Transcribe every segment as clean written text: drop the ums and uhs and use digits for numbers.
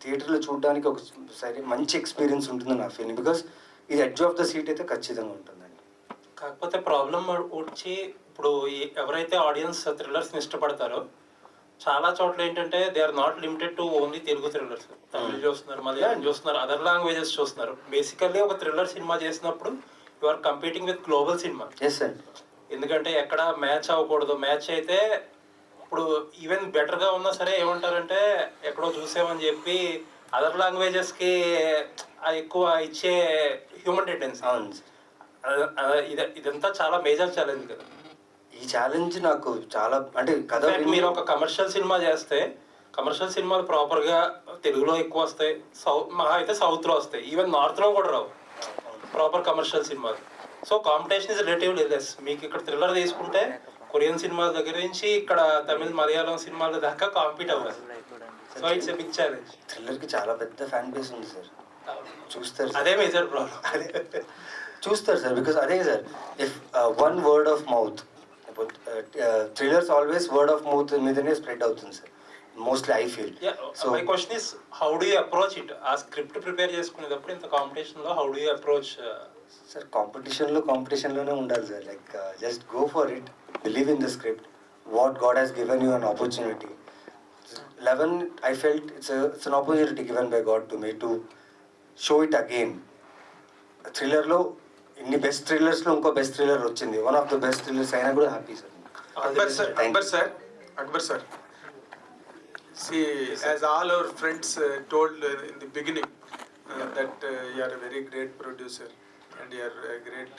థియేటర్లో చూడడానికి ఒకసారి మంచి ఎక్స్పీరియన్స్ ఉంటుంది నా ఫీలింగ్. బికాస్ ఇది ఎడ్జ్ ఆఫ్ ద సీట్ అయితే ఖచ్చితంగా ఉంటుందండి. కాకపోతే ప్రాబ్లం వచ్చి ఇప్పుడు ఎవరైతే ఆడియన్స్ థ్రిల్లర్స్ని ఇష్టపడతారో చాలా చోట్ల ఏంటంటే they are not limited to only Telugu thrillers. Tamil చూస్తున్నారు, మలయాళం చూస్తున్నారు, అదర్ లాంగ్వేజెస్ చూస్తున్నారు. బేసికల్లీ ఒక థ్రిల్లర్ సినిమా చేసినప్పుడు you are competing with global cinema. ఎందుకంటే ఎక్కడ మ్యాచ్ అవ్వకూడదు. మ్యాచ్ అయితే ఇప్పుడు ఈవెన్ బెటర్గా ఉన్నా సరే ఏమంటారంటే ఎక్కడో చూసామని చెప్పి అదర్ లాంగ్వేజెస్కి ఎక్కువ ఇచ్చే హ్యూమన్ టెండెన్సీ. ఇదంతా చాలా మేజర్ ఛాలెంజ్ కదా. ఈ ఛాలెంజ్ నాకు చాలా అంటే కథ మీరు ఒక కమర్షియల్ సినిమా చేస్తే కమర్షియల్ సినిమాలు ప్రాపర్గా తెలుగులో ఎక్కువ వస్తాయి, మహా అయితే సౌత్లో వస్తాయి, ఈవెన్ నార్త్లో కూడా రావు ప్రాపర్ కమర్షియల్ సినిమాలు. So competition is relatively less. మీకు ఇక్కడ థ్రిల్లర్ తీసుకుంటే కొరియన్ సినిమాల దగ్గర నుంచి ఇక్కడ తమిళ మలయాళం సినిమాల దాకా కాంపీట్ అవ్వాలి. So it's a big challenge. థ్రిల్లర్కి చాలా పెద్ద ఫ్యాన్ బేస్ ఉంది సార్. చూస్తారు, అదే మేజర్ ప్రాబ్లం. చూస్తారు సార్. బికాస్ అదే sir, if one word of mouth, thrillers always word of mouth మీదనే స్ప్రెడ్ అవుతుంది sir mostly I feel. So my question is how do you approach it? ఆ script prepare చేసుకునేటప్పుడు ఇంత కాంపిటీషన్లో how do you approach? Sir కాంపిటీషన్లోనే ఉండాలి sir. Like just go for it, believe in the script, what God has given you an opportunity. 11 I felt it's an opportunity given by God to me to show it again. థ్రిల్లర్లో ఇన్ని best థ్రిల్లర్స్లో ఇంకో best thriller వచ్చింది, one of the best thrillers అయినా కూడా happy sir. Akbar sir, see, as all our friends told in the beginning that you are a very great producer and you are a great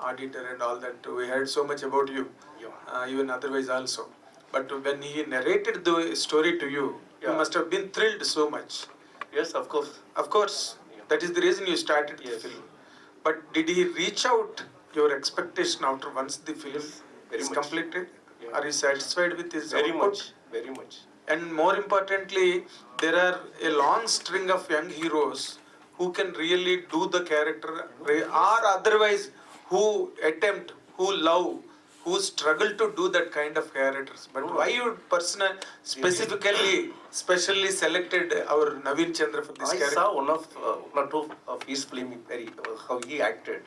auditor and all that. We heard so much about you, even otherwise also. But when he narrated the story to you, you must have been thrilled so much. Yes, of course. Of course, that is the reason you started the film. But did he reach out your expectation after once the film is completed? Yeah. Are you satisfied with his Very output? very much. And more importantly, there are a long string of young heroes who can really do the character, or otherwise who attempt, who love, who struggle to do that kind of characters. But why you specially selected our Naveen Chandra for this character? I saw one or two of his film, how he acted.